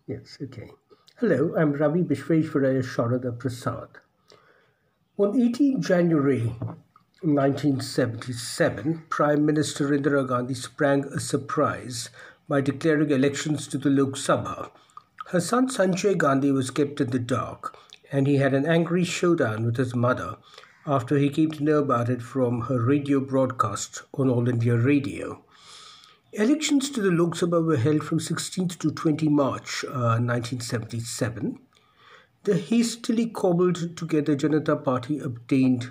Yes, okay. Hello, I'm Ravi Vishweshwaraya Sharada Prasad. On 18 January 1977, Prime Minister Indira Gandhi sprang a surprise by declaring elections to the Lok Sabha. Her son Sanjay Gandhi was kept in the dark, and he had an angry showdown with his mother after he came to know about it from her radio broadcast on All India Radio. Elections to the Lok Sabha were held from 16th to 20 March 1977. The hastily cobbled together Janata Party obtained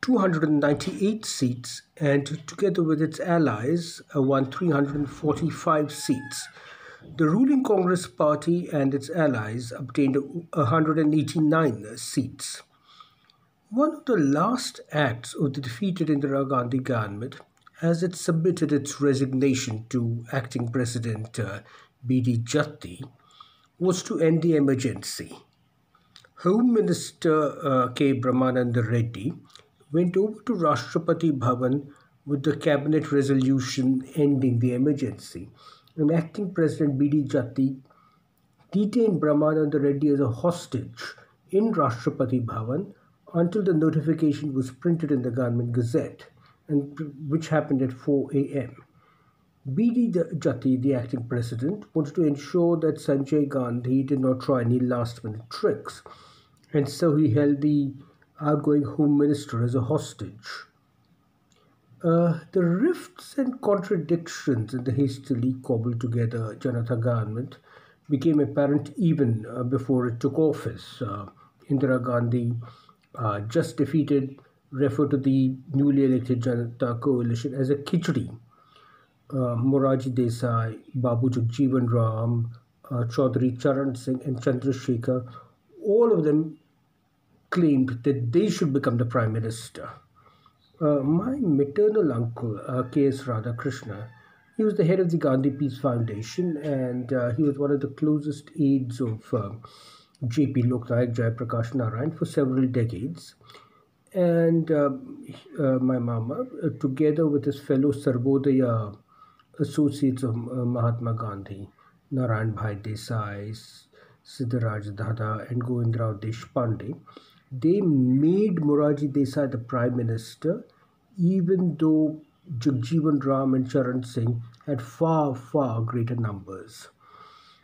298 seats and, together with its allies, won 345 seats. The ruling Congress Party and its allies obtained 189 seats. One of the last acts of the defeated Indira Gandhi government, as it submitted its resignation to acting President B.D. Jatti, was to end the emergency. Home Minister K. Brahmananda Reddy went over to Rashtrapati Bhavan with the cabinet resolution ending the emergency. And acting President B.D. Jatti detained Brahmananda Reddy as a hostage in Rashtrapati Bhavan until the notification was printed in the Government Gazette, and which happened at 4 a.m. B.D. Jatti, the acting president, wanted to ensure that Sanjay Gandhi did not try any last-minute tricks, and so he held the outgoing Home Minister as a hostage. The rifts and contradictions in the hastily cobbled together Janata government became apparent even before it took office. Indira Gandhi, just defeated, referred to the newly elected Janata coalition as a khichdi. Morarji Desai, Babu Jagjivan Ram, Chaudhry Charan Singh and Chandrasekhar, all of them claimed that they should become the Prime Minister. My maternal uncle, K.S. Radhakrishna, he was the head of the Gandhi Peace Foundation, and he was one of the closest aides of J.P. Loknayak Jayaprakash Narayan for several decades. And my mama, together with his fellow Sarvodaya associates of Mahatma Gandhi, Narayan Bhai Desai, Siddharaj Dada, and Govindrao Deshpande, they made Morarji Desai the Prime Minister, even though Jagjivan Ram and Charan Singh had far, far greater numbers.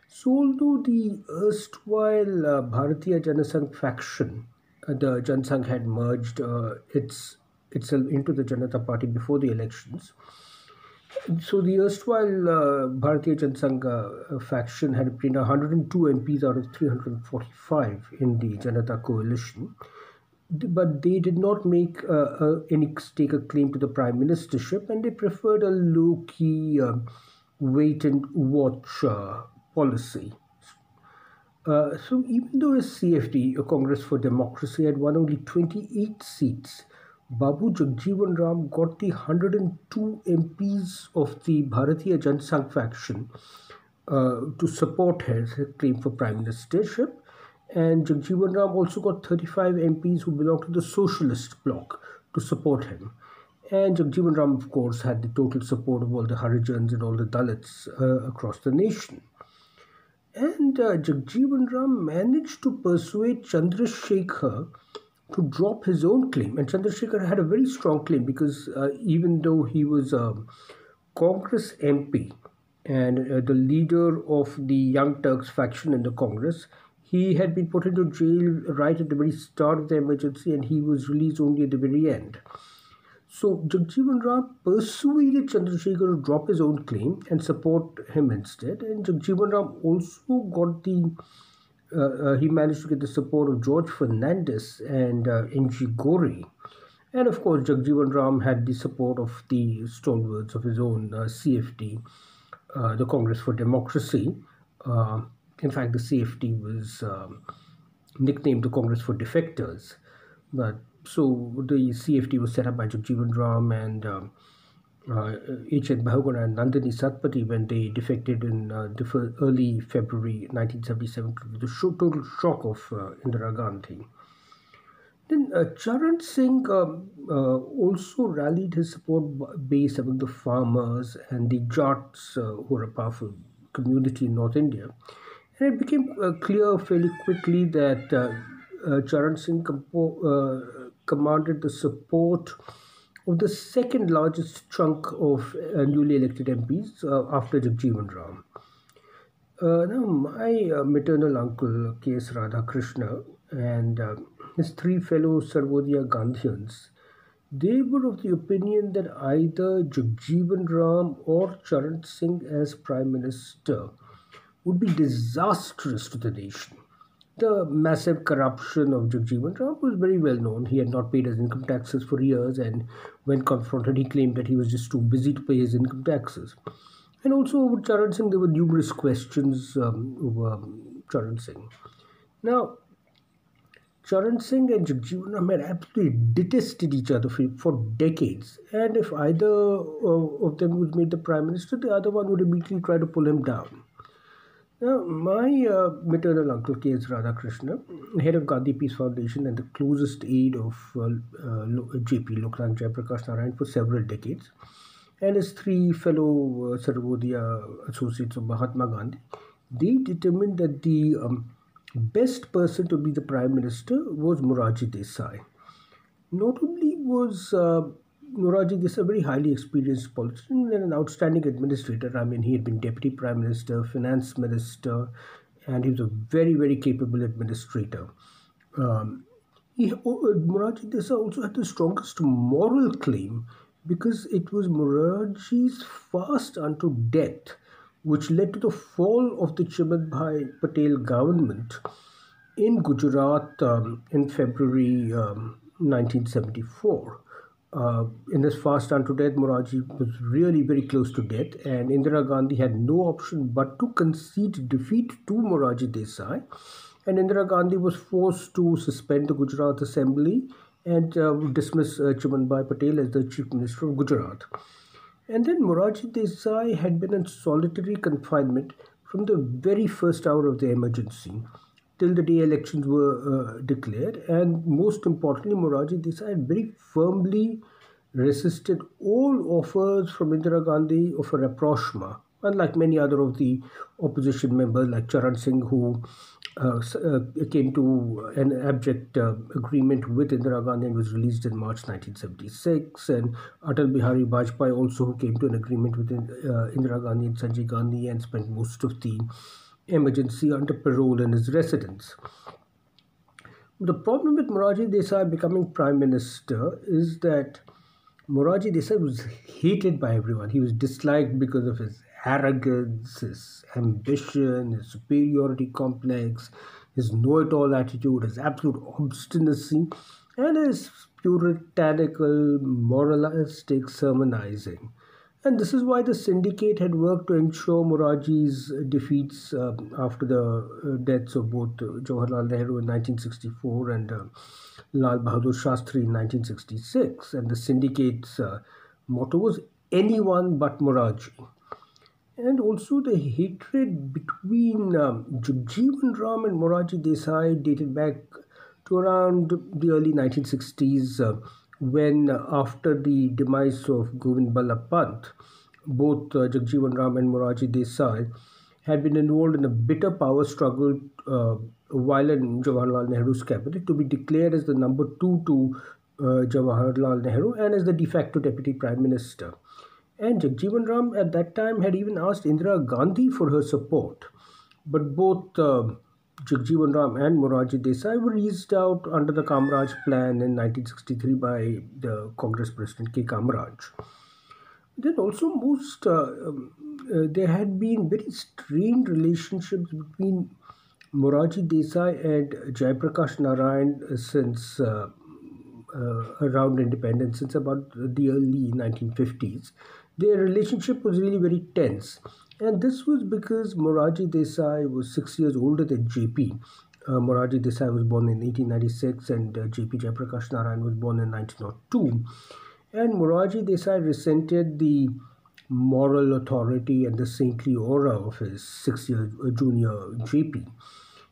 So, although the erstwhile Bharatiya Janasangh faction, the Jansangh had merged itself into the Janata Party before the elections, so the erstwhile Bharatiya Janasangh faction had obtained 102 MPs out of 345 in the Janata coalition, but they did not make any stake a claim to the prime ministership, and they preferred a low-key wait and watch policy. So even though a CFD, a Congress for Democracy, had won only 28 seats, Babu Jagjivan Ram got the 102 MPs of the Bharatiya Jansangh faction to support his claim for prime ministership, and Jagjivan Ram also got 35 MPs who belonged to the socialist bloc to support him. And Jagjivan Ram, of course, had the total support of all the Harijans and all the Dalits across the nation. And Jagjivan Ram managed to persuade Chandrasekhar to drop his own claim. And Chandrasekhar had a very strong claim because even though he was a Congress MP and the leader of the Young Turks faction in the Congress, he had been put into jail right at the very start of the emergency, and he was released only at the very end. So Jagjivan Ram persuaded Chandrasekhar to drop his own claim and support him instead. And Jagjivan Ram also got he managed to get the support of George Fernandez and N.G. Gori. And of course, Jagjivan Ram had the support of the stalwarts of his own CFD, the Congress for Democracy. In fact, the CFD was nicknamed the Congress for Defectors. But so the CFD was set up by Jagjivan Ram and H.N. Bahuguna and Nandini Satpathy when they defected in the early February 1977 to the total shock of Indira Gandhi. Then Charan Singh also rallied his support base among the farmers and the Jats, who are a powerful community in North India. And it became clear fairly quickly that Charan Singh commanded the support of the second largest chunk of newly elected MPs after Jagjivan Ram. Now, my maternal uncle, K.S. Radhakrishna, and his three fellow Sarvodaya Gandhians, they were of the opinion that either Jagjivan Ram or Charan Singh as Prime Minister would be disastrous to the nation. The massive corruption of Jagjivan Ram was very well known. He had not paid his income taxes for years, and when confronted, he claimed that he was just too busy to pay his income taxes. And also over Charan Singh, there were numerous questions over Charan Singh. Now, Charan Singh and Jagjivan Ram had absolutely detested each other for decades. And if either of them was made the prime minister, the other one would immediately try to pull him down. Now, my maternal uncle K.S. Radhakrishna, head of Gandhi Peace Foundation and the closest aide of JP Loknath Jayaprakash Narayan for several decades, and his three fellow Sarvodaya associates of Mahatma Gandhi, they determined that the best person to be the prime minister was Morarji Desai. Not only was Morarji Desai a very highly experienced politician and an outstanding administrator. I mean, he had been deputy prime minister, finance minister, and he was a very, very capable administrator. Um, Morarji Desai also had the strongest moral claim because it was Morarji's fast unto death which led to the fall of the Chimadbhai Patel government in Gujarat in February 1974. In this fast unto death, Morarji was really very close to death, and Indira Gandhi had no option but to concede defeat to Morarji Desai. And Indira Gandhi was forced to suspend the Gujarat Assembly and dismiss Chimanbhai Patel as the Chief Minister of Gujarat. And then Morarji Desai had been in solitary confinement from the very first hour of the emergency till the day elections were declared. And most importantly, Morarji Desai had very firmly resisted all offers from Indira Gandhi of a rapprochement, unlike many other of the opposition members like Charan Singh, who came to an abject agreement with Indira Gandhi and was released in March 1976, and Atal Bihari Vajpayee also, who came to an agreement with Indira Gandhi and Sanjay Gandhi and spent most of the emergency under parole in his residence. The problem with Morarji Desai becoming prime minister is that Morarji Desai was hated by everyone. He was disliked because of his arrogance, his ambition, his superiority complex, his know-it-all attitude, his absolute obstinacy, and his puritanical, moralistic sermonizing. And this is why the syndicate had worked to ensure Morarji's defeats after the deaths of both Jawaharlal Nehru in 1964 and Lal Bahadur Shastri in 1966. And the syndicate's motto was anyone but Morarji. And also the hatred between Jagjivan Ram and Morarji Desai dated back to around the early 1960s when after the demise of Govind Ballabh Pant, both Jagjivan Ram and Morarji Desai had been involved in a bitter power struggle while in Jawaharlal Nehru's cabinet to be declared as the number two to Jawaharlal Nehru and as the de facto deputy prime minister. And Jagjivan Ram at that time had even asked Indira Gandhi for her support. But both Jagjivan Ram and Morarji Desai were eased out under the Kamaraj plan in 1963 by the Congress President K. Kamaraj. Then also there had been very strained relationships between Morarji Desai and Jayaprakash Narayan since around independence, since about the early 1950s. Their relationship was really very tense. And this was because Morarji Desai was 6 years older than JP. Morarji Desai was born in 1896 and JP Jayaprakash Narayan was born in 1902. And Morarji Desai resented the moral authority and the saintly aura of his 6 year junior JP.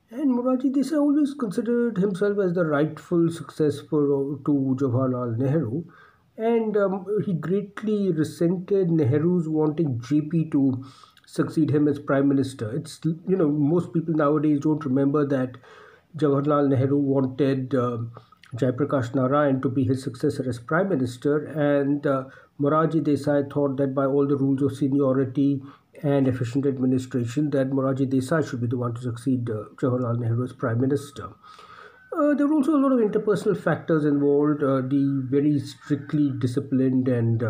And Morarji Desai always considered himself as the rightful successor to Jawaharlal Nehru, and he greatly resented Nehru's wanting JP to succeed him as prime minister. Most people nowadays don't remember that Jawaharlal Nehru wanted Jayaprakash Narayan to be his successor as prime minister, and Morarji Desai thought that by all the rules of seniority and efficient administration, that Morarji Desai should be the one to succeed Jawaharlal Nehru as prime minister. There were also a lot of interpersonal factors involved. The very strictly disciplined and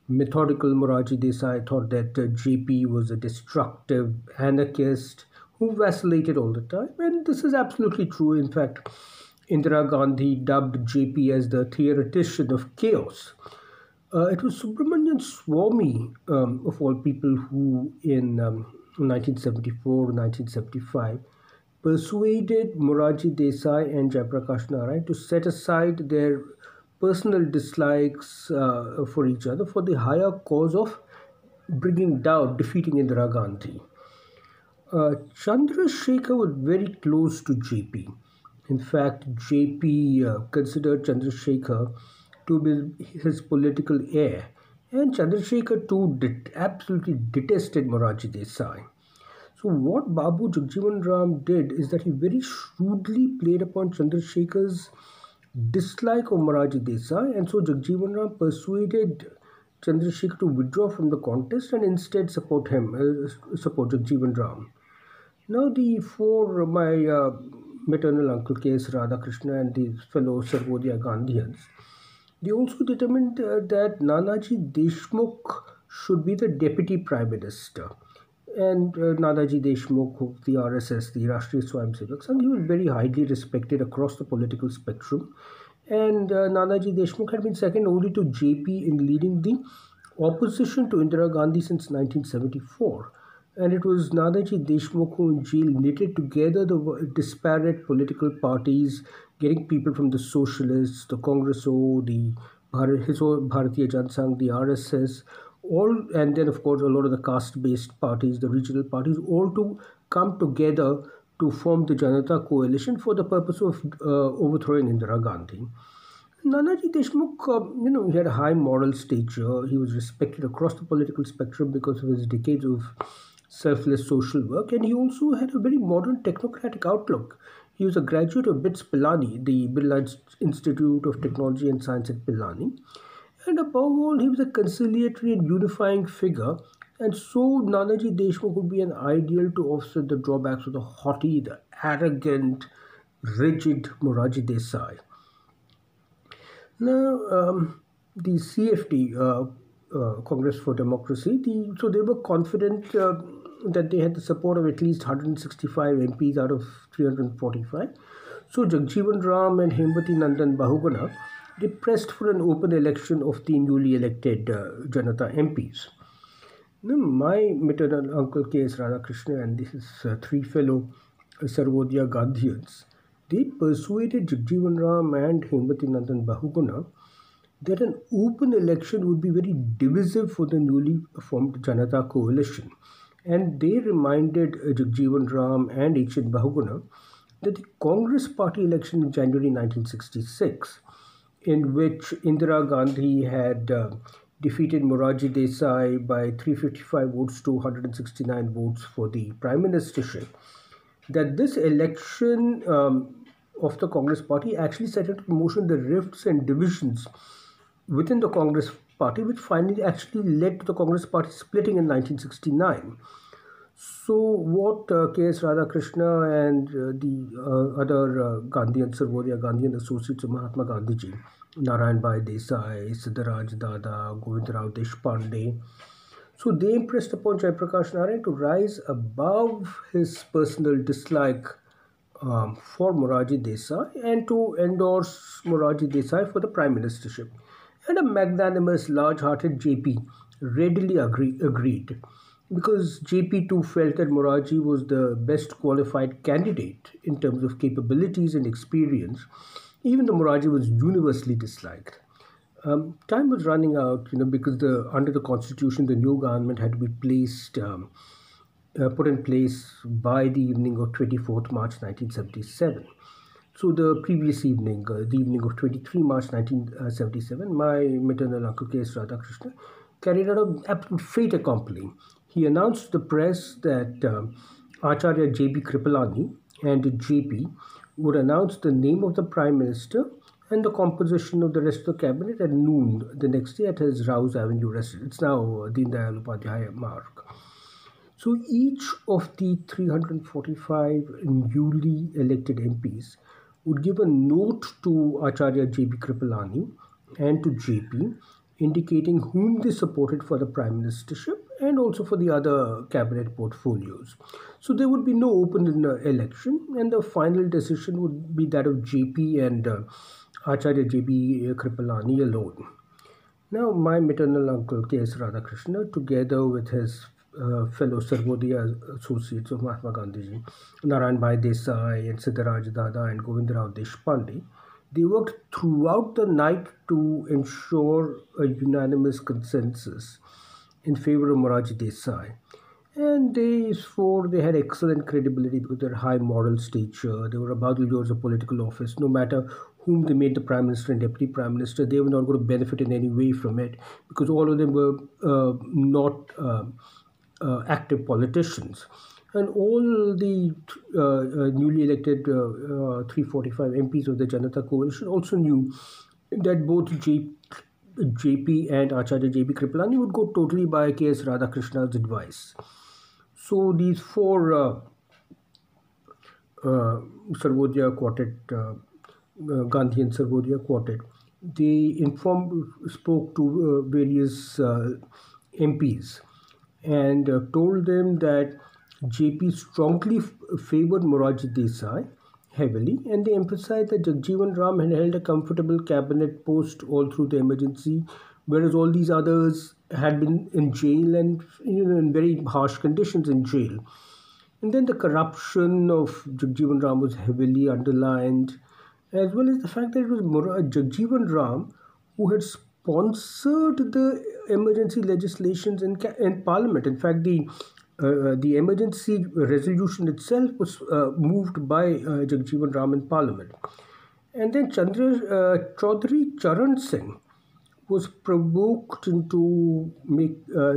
methodical Morarji Desai thought that JP was a destructive anarchist who vacillated all the time, and this is absolutely true. In fact, Indira Gandhi dubbed JP as the theoretician of chaos. It was Subramanian Swamy, of all people, who in 1974, 1975, persuaded Morarji Desai and Jayaprakash Narayan to set aside their personal dislikes for each other for the higher cause of bringing down, defeating Indira Gandhi. Chandrasekhar was very close to JP. In fact, JP considered Chandrasekhar to be his political heir, and Chandrasekhar too absolutely detested Morarji Desai. So what Babu Jagjivan Ram did is that he very shrewdly played upon Chandrasekhar's dislike of Morarji Desai, and so Jagjivan Ram persuaded Chandrasekhar to withdraw from the contest and instead support Jagjivan Ram. Now, for my maternal uncle K.S. Radhakrishna and the fellow Sarvodaya Gandhians, they also determined that Nanaji Deshmukh should be the deputy prime minister. And Nanaji Deshmukh of the RSS, the Rashtriya Swayamsevak Sangh, he was very highly respected across the political spectrum. And Nanaji Deshmukh had been second only to JP in leading the opposition to Indira Gandhi since 1974. And it was Nanaji Deshmukh who in jail knitted together the disparate political parties, getting people from the Socialists, the Congress the his own Bharatiya Janasangh, the RSS, all, and then of course a lot of the caste-based parties, the regional parties, all to come together to form the Janata coalition for the purpose of overthrowing Indira Gandhi. Nanaji Deshmukh, he had a high moral stature. He was respected across the political spectrum because of his decades of selfless social work, and he also had a very modern technocratic outlook. He was a graduate of BITS Pilani, the Birla Institute of Technology and Science at Pilani. And above all, he was a conciliatory and unifying figure, and so Nanaji Deshmukh would be an ideal to offset the drawbacks of the haughty, the arrogant, rigid Morarji Desai. Now, the CFD, Congress for Democracy, so they were confident that they had the support of at least 165 MPs out of 345. So Jagjivan Ram and Hemwati Nandan Bahuguna, they pressed for an open election of the newly elected Janata MPs. Now, my maternal uncle K.S. Radhakrishna and his three fellow Sarvodaya Gandhians, they persuaded Jagjivan Ram and Hemwati Nandan Bahuguna that an open election would be very divisive for the newly formed Janata coalition. And they reminded Jagjivan Ram and H.N. Bahuguna that the Congress party election in January 1966, in which Indira Gandhi had defeated Morarji Desai by 355 votes to 169 votes for the prime ministership, that this election of the Congress party actually set into motion the rifts and divisions within the Congress party, which finally actually led to the Congress party splitting in 1969. So what K.S. Radhakrishna and the other Gandhian, Sarvodaya Gandhian associates of Mahatma Gandhiji, Narayan Bhai Desai, Siddharaj Dada, Govindrao Deshpande, so they impressed upon Jayaprakash Narayan to rise above his personal dislike for Morarji Desai and to endorse Morarji Desai for the prime ministership. And a magnanimous, large-hearted JP readily agreed, because JP too felt that Morarji was the best qualified candidate in terms of capabilities and experience, even though Morarji was universally disliked. Time was running out, because under the constitution, the new government had to be put in place by the evening of 24th March 1977. So the previous evening, the evening of 23 March 1977, my maternal uncle K.S. Radhakrishna carried out an absolute fait accompli. he announced to the press that Acharya J.B. Kripalani and J.P. would announce the name of the Prime Minister and the composition of the rest of the cabinet at noon the next day at his Rouse Avenue residence. It's now Deen Dayal Upadhyaya Marg. So each of the 345 newly elected MPs would give a note to Acharya J.B. Kripalani and to JP indicating whom they supported for the prime ministership and also for the other cabinet portfolios. So there would be no open election, and the final decision would be that of JP and Acharya J.B. Kripalani alone. Now, my maternal uncle K.S. Radhakrishna, together with his fellow Sarvodaya associates of Mahatma Gandhiji, Narayan Bhai Desai and Siddharaj Dada and Govindrao Deshpande, they worked throughout the night to ensure a unanimous consensus in favor of Morarji Desai. And they had excellent credibility because they had high moral stature. They were above the lures of political office. No matter whom they made the prime minister and deputy prime minister, they were not going to benefit in any way from it because all of them were not active politicians. And all the newly elected 345 MPs of the Janata coalition also knew that both JP and Acharya JB Kripalani would go totally by K.S. Radhakrishna's advice. So these four Sarvodaya quartet, Gandhi and Sarvodaya quartet, they spoke to various MPs and told them that JP strongly favored Morarji Desai heavily, and they emphasized that Jagjivan Ram had held a comfortable cabinet post all through the emergency, whereas all these others had been in jail and in very harsh conditions in jail. And then the corruption of Jagjivan Ram was heavily underlined, as well as the fact that it was Jagjivan Ram who had sponsored the emergency legislations in Parliament. In fact, the emergency resolution itself was moved by Jagjivan Ram in Parliament. And then Chaudhry Charan Singh was provoked into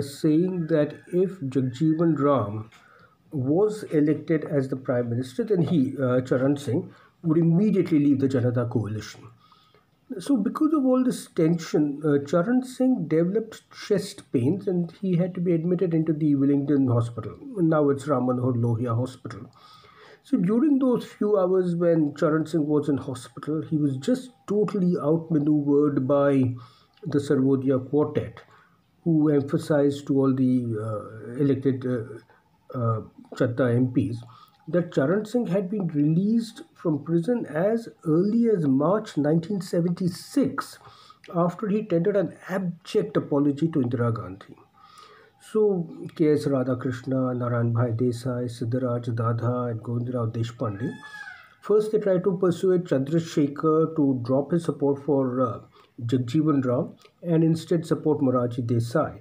saying that if Jagjivan Ram was elected as the Prime Minister, then Charan Singh, would immediately leave the Janata coalition. So because of all this tension, Charan Singh developed chest pains and he had to be admitted into the Wellington Hospital. Now it's Ram Manohar Lohia Hospital. So during those few hours when Charan Singh was in hospital, he was just totally outmaneuvered by the Sarvodaya quartet, who emphasized to all the elected Chatta MPs that Charan Singh had been released from prison as early as March 1976 after he tendered an abject apology to Indira Gandhi. So K.S. Radhakrishna, Narayan Bhai Desai, Siddharaj Dada and Govindrao Deshpande, first they tried to persuade Chandrasekhar to drop his support for Jagjivan Ram and instead support Morarji Desai.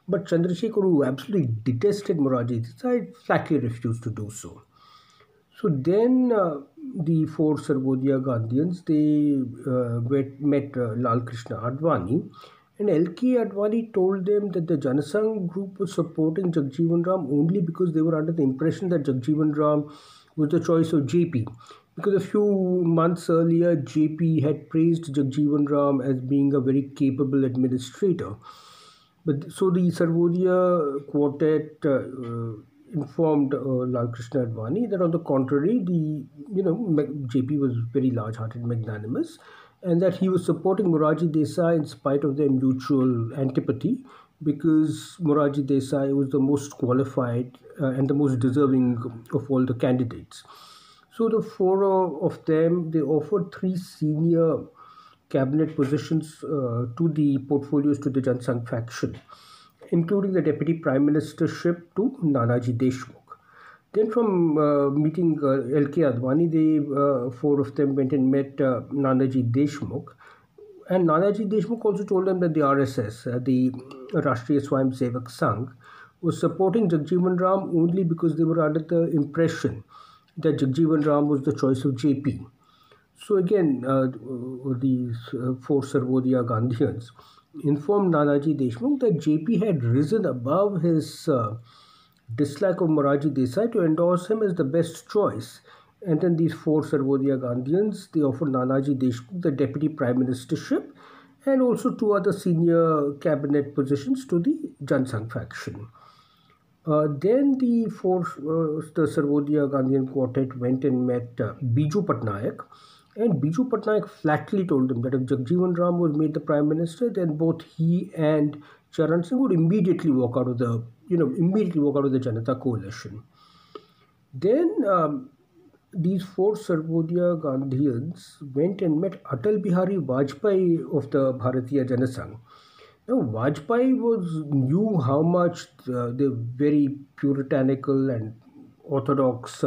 But Chandrasekhar, who absolutely detested Morarji Desai, flatly refused to do so. So then the four Sarvodaya Gandhians, they met Lal Krishna Advani, and L.K. Advani told them that the Janasangh group was supporting Jagjivan Ram only because they were under the impression that Jagjivan Ram was the choice of JP. Because a few months earlier, JP had praised Jagjivan Ram as being a very capable administrator. But so the Sarvodaya quartet informed Lal Krishna Advani that on the contrary, JP was very large-hearted, magnanimous, and that he was supporting Morarji Desai in spite of their mutual antipathy, because Morarji Desai was the most qualified and the most deserving of all the candidates. So the four of them, they offered three senior cabinet positions to the portfolios to the Jansangh faction, including the deputy prime ministership to Nanaji Deshmukh. Then from meeting L.K. Advani, the four of them went and met Nanaji Deshmukh. And Nanaji Deshmukh also told them that the RSS, the Rashtriya Swayam Sevak Sangh, was supporting Jagjivan Ram only because they were under the impression that Jagjivan Ram was the choice of JP. So again, these four Sarvodaya Gandhians informed Nanaji Deshmukh that JP had risen above his dislike of Morarji Desai to endorse him as the best choice. And then these four Sarvodaya Gandhians, they offered Nanaji Deshmukh the deputy prime ministership and also two other senior cabinet positions to the Jansangh faction. Then the Sarvodaya Gandhian quartet went and met Biju Patnaik, and Biju Patnaik flatly told them that if Jagjivan Ram was made the prime minister, then both he and Charan Singh would immediately walk out of the Janata coalition. Then these four Sarvodaya Gandhians went and met Atal Bihari Vajpayee of the Bharatiya Janasangh. Now, Vajpayee knew how much the very puritanical and orthodox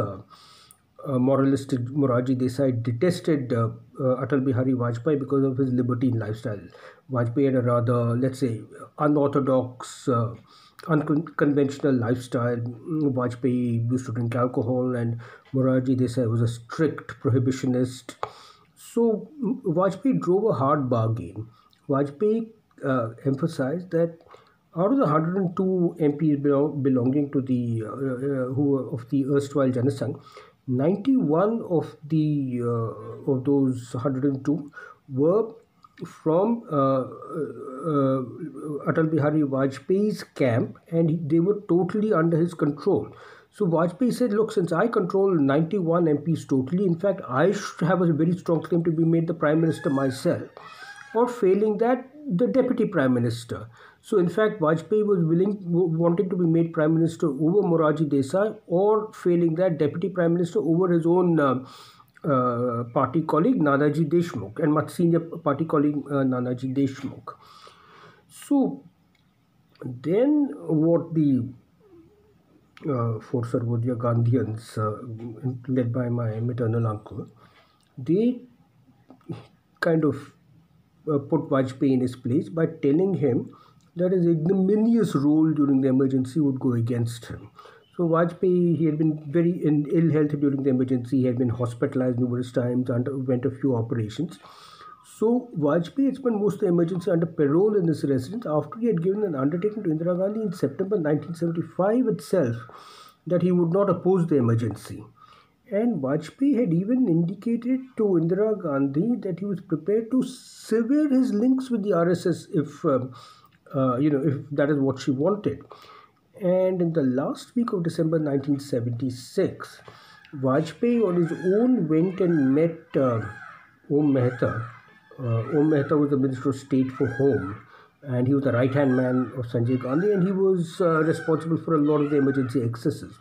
moralistic Morarji Desai detested Atal Bihari Vajpayee because of his libertine lifestyle. Vajpayee had a rather, let's say, unorthodox, unconventional lifestyle. Vajpayee used to drink alcohol, and Morarji Desai was a strict prohibitionist. So Vajpayee drove a hard bargain. Vajpayee emphasized that out of the 102 MPs belonging to the who were of the erstwhile Janasangh, 91 of those 102 were from Atal Bihari Vajpayee's camp, and they were totally under his control. So Vajpayee said, look, since I control 91 MPs totally, in fact, I should have a very strong claim to be made the prime minister myself, or failing that, the deputy prime minister. So in fact, Vajpayee wanted to be made prime minister over Morarji Desai, or failing that, deputy prime minister over his own party colleague Nanaji Deshmukh, and much senior party colleague Nanaji Deshmukh. So then what the four Sarvodaya Gandhians, led by my maternal uncle, they kind of put Vajpayee in his place by telling him that his ignominious role during the emergency would go against him. So Vajpayee, he had been very in ill health during the emergency. He had been hospitalized numerous times, underwent a few operations. So Vajpayee had spent most of the emergency under parole in his residence after he had given an undertaking to Indira Gandhi in September 1975 itself that he would not oppose the emergency. And Vajpayee had even indicated to Indira Gandhi that he was prepared to sever his links with the RSS if that is what she wanted. And in the last week of December 1976, Vajpayee on his own went and met Om Mehta. Om Mehta was the Minister of State for Home, and he was the right-hand man of Sanjay Gandhi, and he was responsible for a lot of the emergency excesses.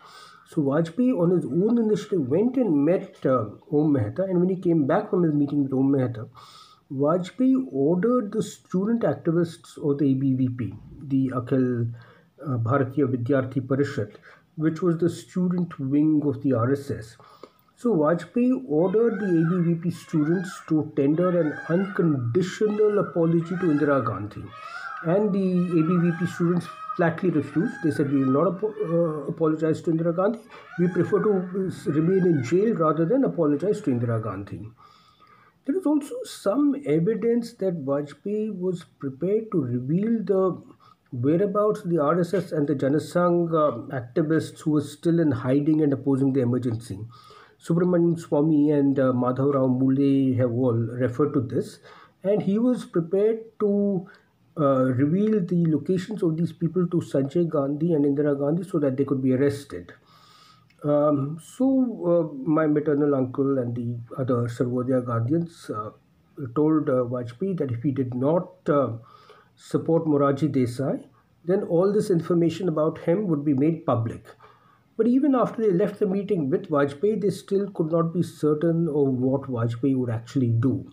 So Vajpayee on his own initiative went and met Om Mehta, and when he came back from his meeting with Om Mehta, Vajpayee ordered the student activists of the ABVP, the Akhil Bharatiya Vidyarthi Parishad, which was the student wing of the RSS. So Vajpayee ordered the ABVP students to tender an unconditional apology to Indira Gandhi. And the ABVP students flatly refused. They said, we will not apologize to Indira Gandhi. We prefer to remain in jail rather than apologize to Indira Gandhi. There is also some evidence that Vajpayee was prepared to reveal the whereabouts of the RSS and the Janasangh activists who were still in hiding and opposing the emergency. Subramanian Swamy and Madhav Rao Mule have all referred to this, and he was prepared to reveal the locations of these people to Sanjay Gandhi and Indira Gandhi so that they could be arrested. My maternal uncle and the other Sarvodaya Gandhians told Vajpayee that if he did not support Morarji Desai, then all this information about him would be made public. But even after they left the meeting with Vajpayee, they still could not be certain of what Vajpayee would actually do.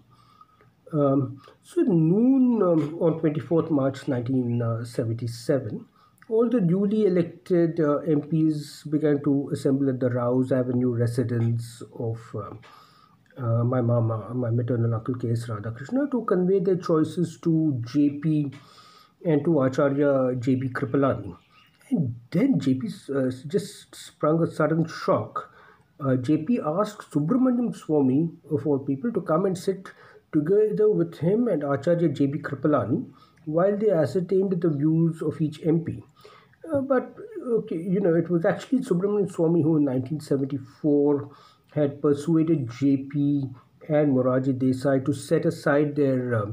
So at noon on 24th March 1977, all the newly elected MPs began to assemble at the Rouse Avenue residence of my maternal uncle K.S. Radhakrishna, to convey their choices to JP and to Acharya J.B. Kripalani. And then JP just sprung a sudden shock. JP asked Subramaniam Swamy, of all people, to come and sit together with him and Acharya J.B. Kripalani while they ascertained the views of each MP. But okay, it was actually Subramanian Swamy who in 1974 had persuaded JP and Morarji Desai to set aside their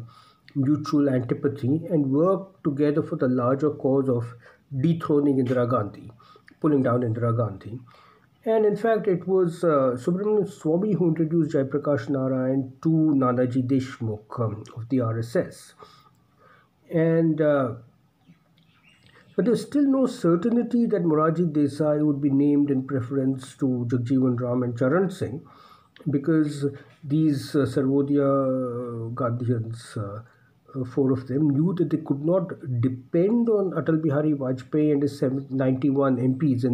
mutual antipathy and work together for the larger cause of dethroning Indira Gandhi, pulling down Indira Gandhi. And in fact, it was Subramanian Swamy who introduced Jayaprakash Narayan to Nanaji Deshmukh of the RSS. And but there's still no certainty that Morarji Desai would be named in preference to Jagjivan Ram and Charan Singh because these Sarvodaya Gandhians, four of them, knew that they could not depend on Atal Bihari Vajpayee and his 91 MPs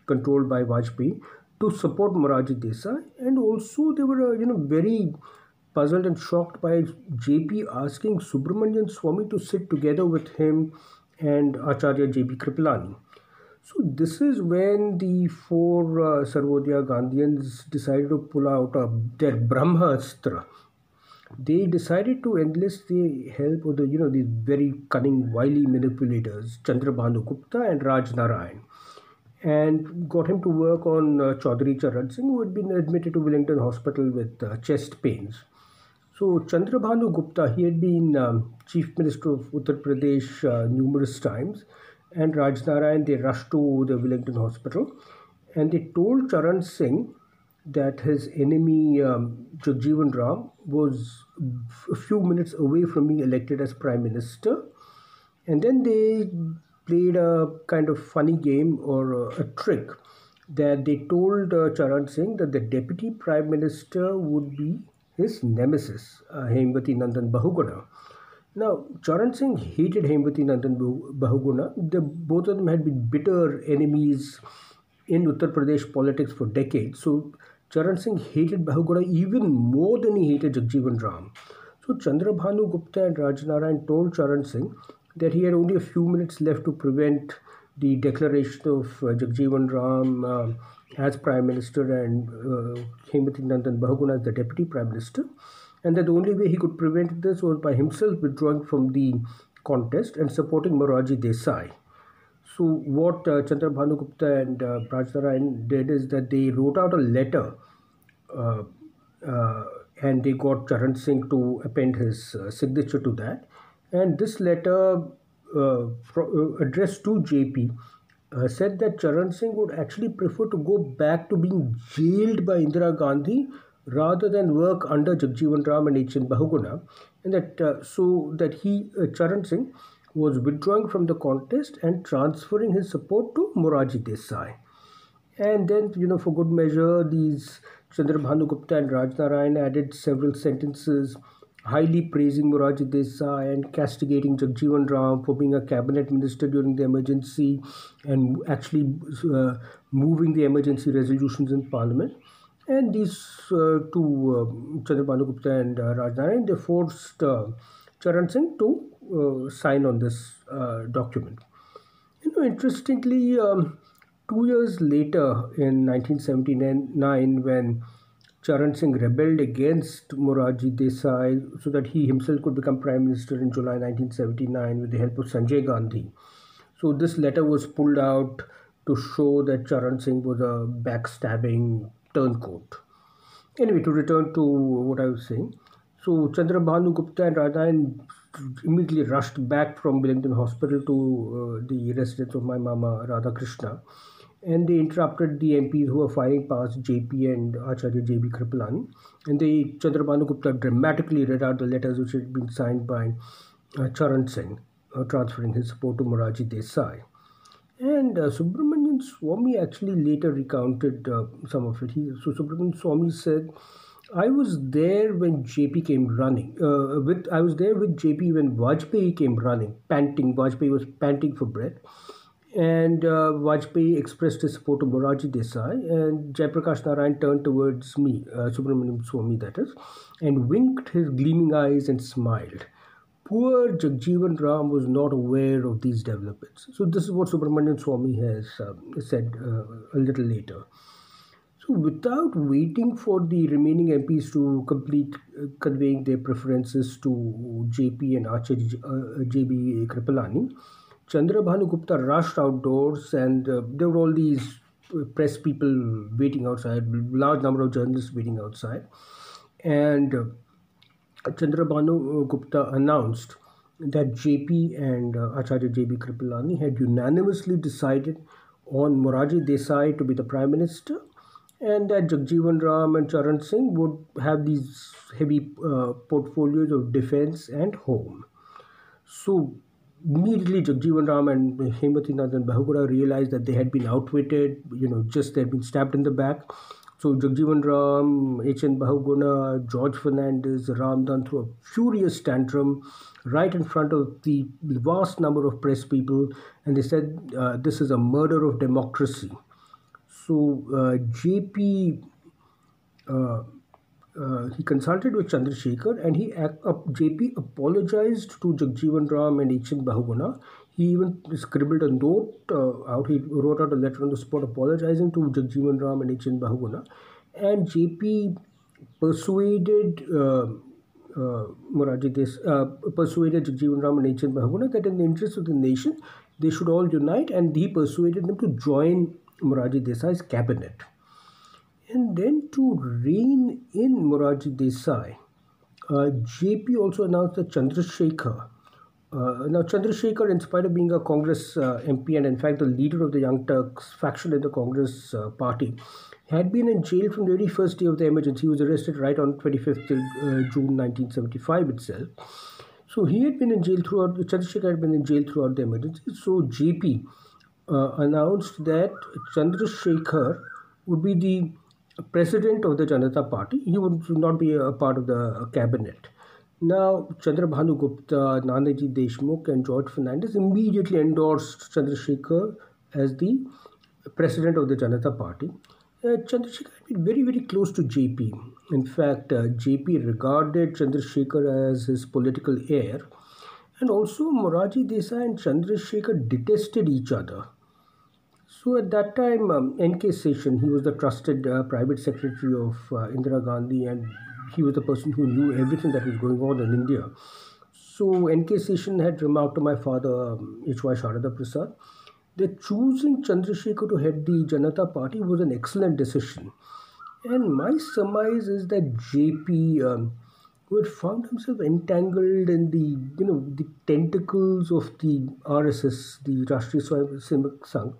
controlled by Vajpayee to support Morarji Desai. And also they were, very puzzled and shocked by JP asking Subramanian Swamy to sit together with him and Acharya J.B. Kripalani. So this is when the four Sarvodaya Gandhians decided to pull out their Brahmastra. They decided to enlist the help of these very cunning, wily manipulators, Chandrabhanu Gupta and Raj Narayan, and got him to work on Chaudhary Charan Singh, who had been admitted to Wellington Hospital with chest pains. So Chandrabhanu Gupta, he had been Chief Minister of Uttar Pradesh numerous times, and Raj Narayan, they rushed to the Wellington Hospital, and they told Charan Singh that his enemy Jagjivan Ram was a few minutes away from being elected as Prime Minister. And then they played a kind of funny game or a trick that they told Charan Singh that the Deputy Prime Minister would be his nemesis, Hemvati Nandan Bahuguna. Now, Charan Singh hated Hemvati Nandan Bahuguna. Both of them had been bitter enemies in Uttar Pradesh politics for decades. So, Charan Singh hated Bahuguna even more than he hated Jagjivan Ram. So, Chandrabhanu Gupta and Rajnarayan told Charan Singh that he had only a few minutes left to prevent the declaration of Jagjivan Ram as Prime Minister and Hemvati Nandan Bahuguna as the Deputy Prime Minister, and that the only way he could prevent this was by himself withdrawing from the contest and supporting Morarji Desai. So what Chandrabhanu Gupta and Rajnarayan did is that they wrote out a letter uh, and they got Charan Singh to append his signature to that. And this letter addressed to JP said that Charan Singh would actually prefer to go back to being jailed by Indira Gandhi rather than work under Jagjivan Ram and H.N. Bahuguna, and that so that Charan Singh, was withdrawing from the contest and transferring his support to Morarji Desai. And then, for good measure, these Chandrabhanu Gupta and Rajnarayan added several sentences highly praising Morarji Desai and castigating Jagjivan Ram for being a cabinet minister during the emergency and actually moving the emergency resolutions in parliament. And these two, Chandrabhanu Gupta and Rajnarayan, they forced Charan Singh to sign on this document. Interestingly, 2 years later, in 1979, when Charan Singh rebelled against Morarji Desai so that he himself could become Prime Minister in July 1979 with the help of Sanjay Gandhi. So this letter was pulled out to show that Charan Singh was a backstabbing turncoat. Anyway, to return to what I was saying. So Chandrabhanu Gupta and Radhayan immediately rushed back from Wellington Hospital to the residence of my mama Radha Krishna, and they interrupted the MPs who were filing past JP and Acharya JB Kripalani, and Chandrabhanu Gupta dramatically read out the letters which had been signed by Charan Singh, transferring his support to Morarji Desai. And Subramanian Swamy actually later recounted some of it. So Subramanian Swamy said, "I was there when JP came running. I was there with JP when Vajpayee came running, panting. Vajpayee was panting for breath, and Vajpayee expressed his support to Morarji Desai, and Jayaprakash Narayan turned towards me, Subramanian Swamy that is, and winked his gleaming eyes and smiled. Poor Jagjivan Ram was not aware of these developments." So this is what Subramanian Swamy has said a little later. So without waiting for the remaining MPs to complete conveying their preferences to JP and Acharya JB Kripalani, Chandrabhanu Gupta rushed outdoors, and there were all these press people waiting outside, large number of journalists waiting outside. And Chandrabhanu Gupta announced that JP and Acharya JB Kripalani had unanimously decided on Morarji Desai to be the Prime Minister, and that Jagjivan Ram and Charan Singh would have these heavy portfolios of defense and home. So immediately Jagjivan Ram and Hemati Nandan Bahuguda realized that they had been outwitted, just they had been stabbed in the back. So Jagjivan Ram, H.N. Bahuguna, George Fernandez, Ramdan threw a furious tantrum right in front of the vast number of press people, and they said this is a murder of democracy. So JP he consulted with Chandrasekhar, and JP apologized to Jagjivan Ram and H.N. Bahuguna. He even scribbled a note out. He wrote out a letter on the spot apologizing to Jagjivan Ram and H.N. Bahuguna. And JP persuaded persuaded Jagjivan Ram and H.N. Bahuguna that in the interest of the nation, they should all unite, and he persuaded them to join Morarji Desai's cabinet. And then to rein in Morarji Desai, JP also announced that Chandrasekhar. Now, Chandrasekhar, in spite of being a Congress MP and in fact the leader of the Young Turks faction in the Congress party, had been in jail from the very first day of the emergency. He was arrested right on 25th June 1975 itself. So he had been in jail throughout, Chandrasekhar had been in jail throughout the emergency. So JP announced that Chandrasekhar would be the president of the Janata Party. He would not be a part of the cabinet. Now, Chandrabhanu Gupta, Nanaji Deshmukh and George Fernandez immediately endorsed Chandrasekhar as the president of the Janata Party. Chandrasekhar had been very, very close to JP. In fact, JP regarded Chandrasekhar as his political heir. And also, Morarji Desai and Chandrasekhar detested each other. So at that time, N.K. Seshan, he was the trusted private secretary of Indira Gandhi, and he was the person who knew everything that was going on in India. So N.K. Seshan had remarked to my father, H.Y. Sharada Prasad, that choosing Chandrasekhar to head the Janata Party was an excellent decision. And my surmise is that JP, who had found himself entangled in the tentacles of the RSS, the Rashtriya Swayamsevak Sangh.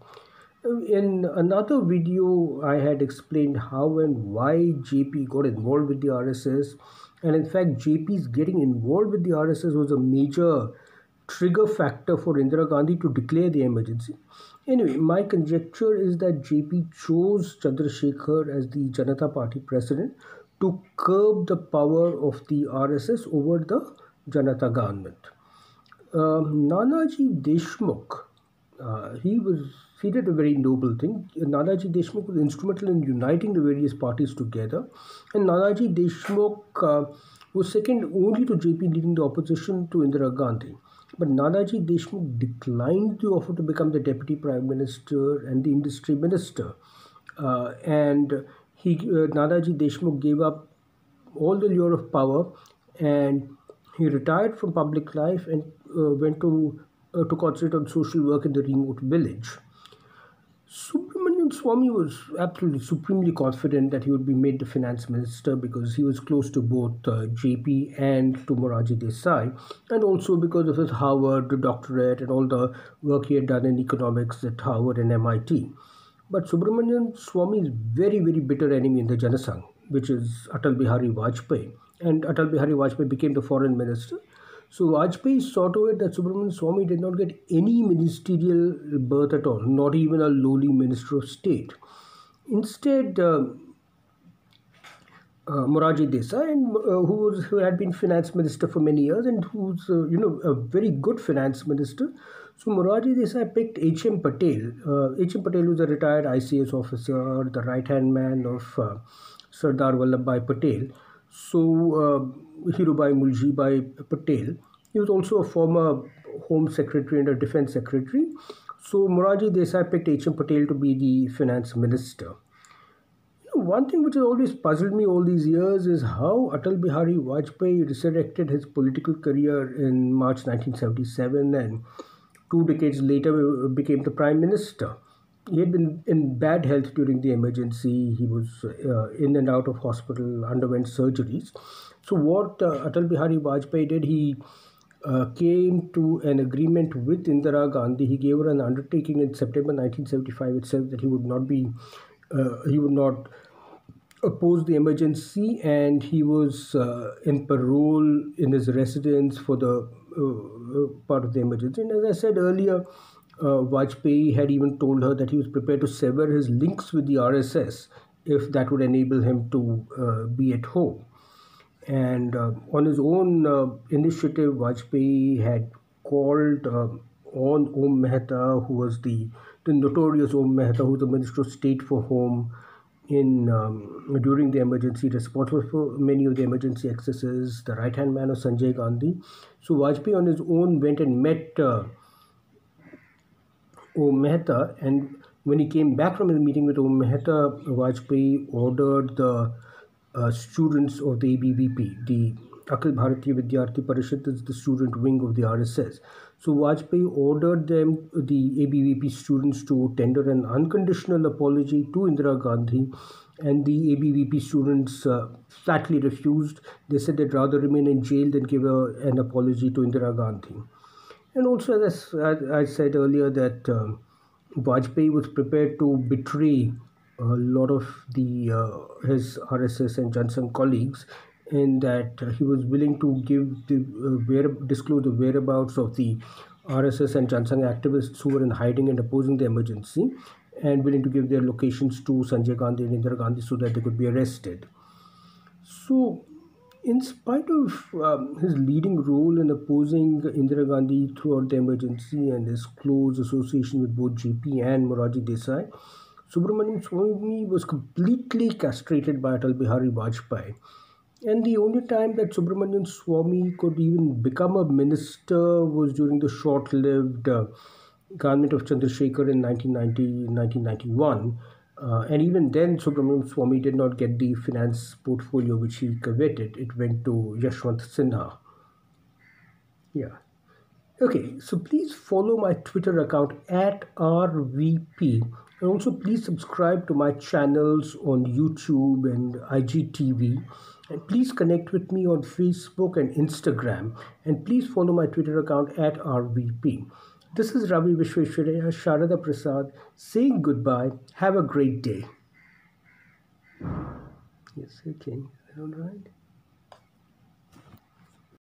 In another video, I had explained how and why JP got involved with the RSS. And in fact, JP's getting involved with the RSS was a major trigger factor for Indira Gandhi to declare the emergency. Anyway, my conjecture is that JP chose Chandrasekhar as the Janata Party president to curb the power of the RSS over the Janata government. Nanaji Deshmukh, he did a very noble thing. Nanaji Deshmukh was instrumental in uniting the various parties together. And Nanaji Deshmukh was second only to JP leading the opposition to Indira Gandhi. But Nanaji Deshmukh declined the offer to become the deputy prime minister and the industry minister. Nanaji Deshmukh gave up all the lure of power, and he retired from public life and went to concentrate on social work in the remote village. Subramanian Swamy was absolutely supremely confident that he would be made the finance minister because he was close to both JP and to Morarji Desai, and also because of his Harvard doctorate and all the work he had done in economics at Harvard and MIT. But Subramanian Swamy's very, very bitter enemy in the Janasangh, which is Atal Bihari Vajpayee, and Atal Bihari Vajpayee became the foreign minister. So Vajpayee saw to it that Subramanian Swamy did not get any ministerial berth at all, not even a lowly minister of state. Instead, Morarji Desai, who had been finance minister for many years and who's a very good finance minister. So Morarji Desai picked H.M. Patel. H.M. Patel was a retired ICS officer, the right-hand man of Sardar Vallabhbhai Patel. So Hirubai Muljibai Patel. He was also a former Home Secretary and a Defense Secretary. So Morarji Desai picked H.M. Patel to be the finance minister. One thing which has always puzzled me all these years is how Atal Bihari Vajpayee resurrected his political career in March 1977 and 2 decades later, became the prime minister. He had been in bad health during the emergency. He was in and out of hospital, underwent surgeries. So, what Atal Bihari Vajpayee did, he came to an agreement with Indira Gandhi. He gave her an undertaking in September 1975 itself that he would not opposed the emergency, and he was in parole in his residence for the part of the emergency. And as I said earlier, Vajpayee had even told her that he was prepared to sever his links with the RSS if that would enable him to be at home. And on his own initiative, Vajpayee had called on Om Mehta, who was the notorious Om Mehta, who was the Minister of State for Home in during the emergency, responsible for many of the emergency excesses, the right-hand man of Sanjay Gandhi. So Vajpayee on his own went and met Om Mehta, and when he came back from his meeting with Om Mehta, Vajpayee ordered the students of the ABVP, the Akhil Bharatiya Vidyarthi Parishad, is the student wing of the RSS. So Vajpayee ordered them, the ABVP students, to tender an unconditional apology to Indira Gandhi, and the ABVP students flatly refused. They said they'd rather remain in jail than give an apology to Indira Gandhi. And also, as I said earlier, that Vajpayee was prepared to betray a lot of his RSS and Johnson colleagues, in that he was willing to disclose the whereabouts of the RSS and Johnson activists who were in hiding and opposing the emergency, and willing to give their locations to Sanjay Gandhi and Indira Gandhi so that they could be arrested. So, in spite of his leading role in opposing Indira Gandhi throughout the emergency and his close association with both JP and Morarji Desai, Subramanian Swamy was completely castrated by Atal Bihari Vajpayee. And the only time that Subramanian Swamy could even become a minister was during the short lived government of Chandrasekhar in 1990-1991. And even then, Subramanian Swamy did not get the finance portfolio which he coveted. It went to Yashwant Sinha. Yeah. Okay, so please follow my Twitter account at RVP. And also please subscribe to my channels on YouTube and IGTV. And please connect with me on Facebook and Instagram. And please follow my Twitter account at RVP. This is Ravi Vishweshwaraya Sharada Prasad saying goodbye. Have a great day. Yes, okay. All right.